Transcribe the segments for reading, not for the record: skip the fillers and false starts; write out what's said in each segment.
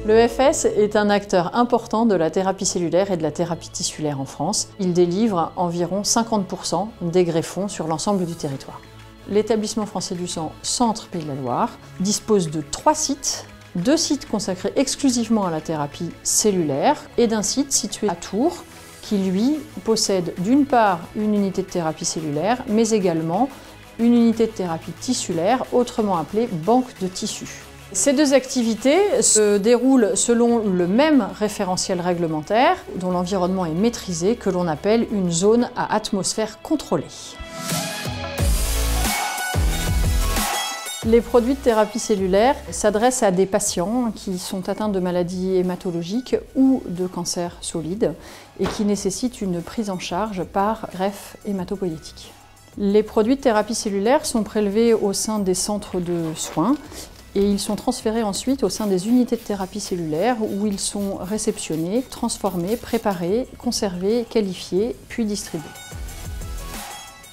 L'EFS est un acteur important de la thérapie cellulaire et de la thérapie tissulaire en France. Il délivre environ 50% des greffons sur l'ensemble du territoire. L'établissement français du sang Centre Pays de la Loire dispose de 3 sites, 2 sites consacrés exclusivement à la thérapie cellulaire et d'un site situé à Tours qui, lui, possède d'une part une unité de thérapie cellulaire, mais également une unité de thérapie tissulaire, autrement appelée banque de tissus. Ces 2 activités se déroulent selon le même référentiel réglementaire, dont l'environnement est maîtrisé, que l'on appelle une zone à atmosphère contrôlée. Les produits de thérapie cellulaire s'adressent à des patients qui sont atteints de maladies hématologiques ou de cancers solides et qui nécessitent une prise en charge par greffe hématopoïétique. Les produits de thérapie cellulaire sont prélevés au sein des centres de soins et ils sont transférés ensuite au sein des unités de thérapie cellulaire où ils sont réceptionnés, transformés, préparés, conservés, qualifiés, puis distribués.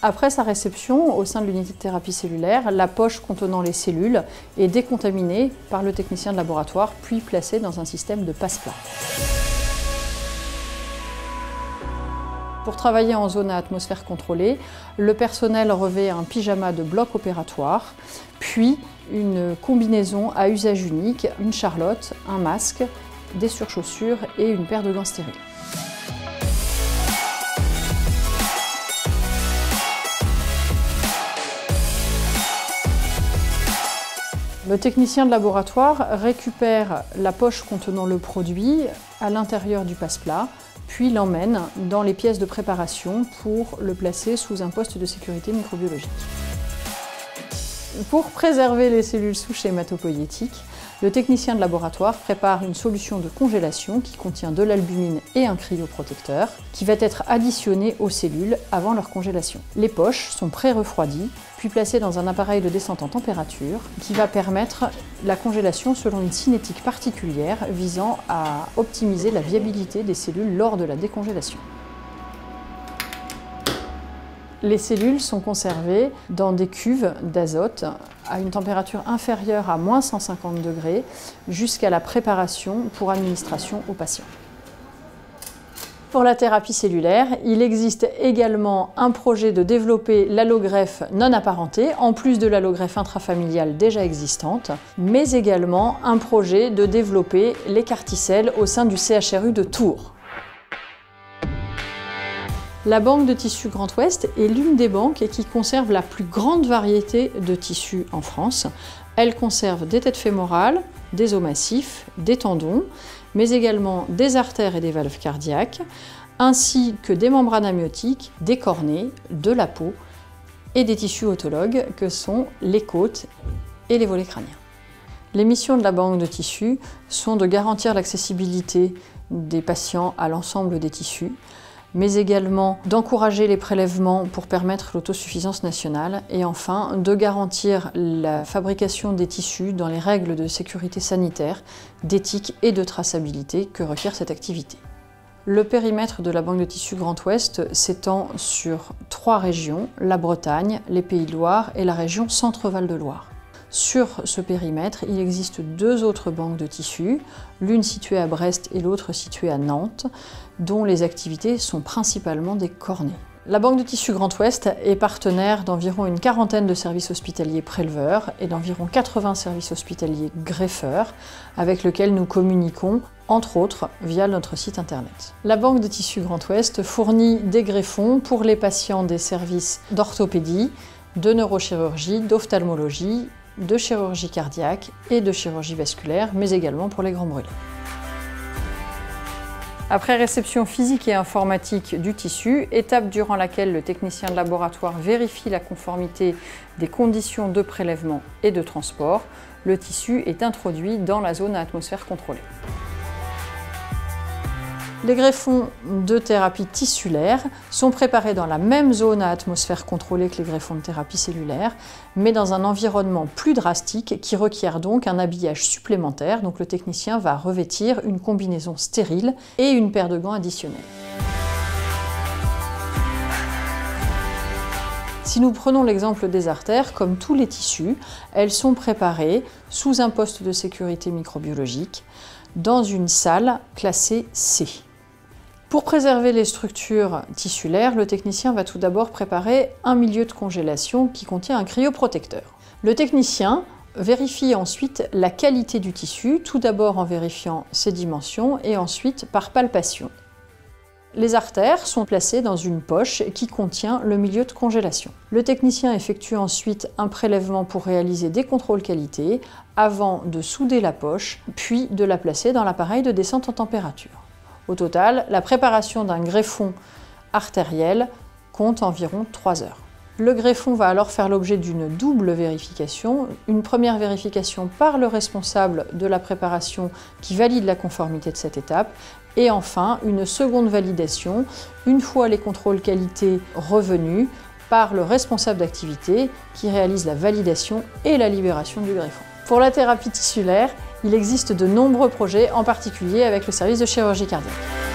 Après sa réception au sein de l'unité de thérapie cellulaire, la poche contenant les cellules est décontaminée par le technicien de laboratoire, puis placée dans un système de passe-plat. Pour travailler en zone à atmosphère contrôlée, le personnel revêt un pyjama de bloc opératoire, puis une combinaison à usage unique, une charlotte, un masque, des surchaussures et une paire de gants stériles. Le technicien de laboratoire récupère la poche contenant le produit à l'intérieur du passe-plat, puis l'emmène dans les pièces de préparation pour le placer sous un poste de sécurité microbiologique. Pour préserver les cellules souches hématopoïétiques, le technicien de laboratoire prépare une solution de congélation qui contient de l'albumine et un cryoprotecteur qui va être additionné aux cellules avant leur congélation. Les poches sont pré-refroidies, puis placées dans un appareil de descente en température qui va permettre la congélation selon une cinétique particulière visant à optimiser la viabilité des cellules lors de la décongélation. Les cellules sont conservées dans des cuves d'azote à une température inférieure à moins 150 degrés jusqu'à la préparation pour administration aux patients. Pour la thérapie cellulaire, il existe également un projet de développer l'allogreffe non apparentée, en plus de l'allogreffe intrafamiliale déjà existante, mais également un projet de développer les carticelles au sein du CHRU de Tours. La banque de tissus Grand Ouest est l'une des banques qui conserve la plus grande variété de tissus en France. Elle conserve des têtes fémorales, des os massifs, des tendons, mais également des artères et des valves cardiaques, ainsi que des membranes amniotiques, des cornées, de la peau et des tissus autologues que sont les côtes et les volets crâniens. Les missions de la banque de tissus sont de garantir l'accessibilité des patients à l'ensemble des tissus, mais également d'encourager les prélèvements pour permettre l'autosuffisance nationale et enfin de garantir la fabrication des tissus dans les règles de sécurité sanitaire, d'éthique et de traçabilité que requiert cette activité. Le périmètre de la banque de tissus Grand Ouest s'étend sur 3 régions, la Bretagne, les Pays de Loire et la région Centre-Val de Loire. Sur ce périmètre, il existe 2 autres banques de tissus, l'une située à Brest et l'autre située à Nantes, dont les activités sont principalement des cornées. La banque de tissus Grand Ouest est partenaire d'environ une quarantaine de services hospitaliers préleveurs et d'environ 80 services hospitaliers greffeurs, avec lesquels nous communiquons, entre autres, via notre site internet. La banque de tissus Grand Ouest fournit des greffons pour les patients des services d'orthopédie, de neurochirurgie, d'ophtalmologie, de chirurgie cardiaque et de chirurgie vasculaire, mais également pour les grands brûlés. Après réception physique et informatique du tissu, étape durant laquelle le technicien de laboratoire vérifie la conformité des conditions de prélèvement et de transport, le tissu est introduit dans la zone à atmosphère contrôlée. Les greffons de thérapie tissulaire sont préparés dans la même zone à atmosphère contrôlée que les greffons de thérapie cellulaire, mais dans un environnement plus drastique qui requiert donc un habillage supplémentaire. Donc le technicien va revêtir une combinaison stérile et une paire de gants additionnels. Si nous prenons l'exemple des artères, comme tous les tissus, elles sont préparées sous un poste de sécurité microbiologique, dans une salle classée C. Pour préserver les structures tissulaires, le technicien va tout d'abord préparer un milieu de congélation qui contient un cryoprotecteur. Le technicien vérifie ensuite la qualité du tissu, tout d'abord en vérifiant ses dimensions et ensuite par palpation. Les artères sont placées dans une poche qui contient le milieu de congélation. Le technicien effectue ensuite un prélèvement pour réaliser des contrôles qualité avant de souder la poche, puis de la placer dans l'appareil de descente en température. Au total, la préparation d'un greffon artériel compte environ 3 heures. Le greffon va alors faire l'objet d'une double vérification. Une première vérification par le responsable de la préparation qui valide la conformité de cette étape. Et enfin, une seconde validation, une fois les contrôles qualité revenus, par le responsable d'activité qui réalise la validation et la libération du greffon. Pour la thérapie tissulaire, il existe de nombreux projets, en particulier avec le service de chirurgie cardiaque.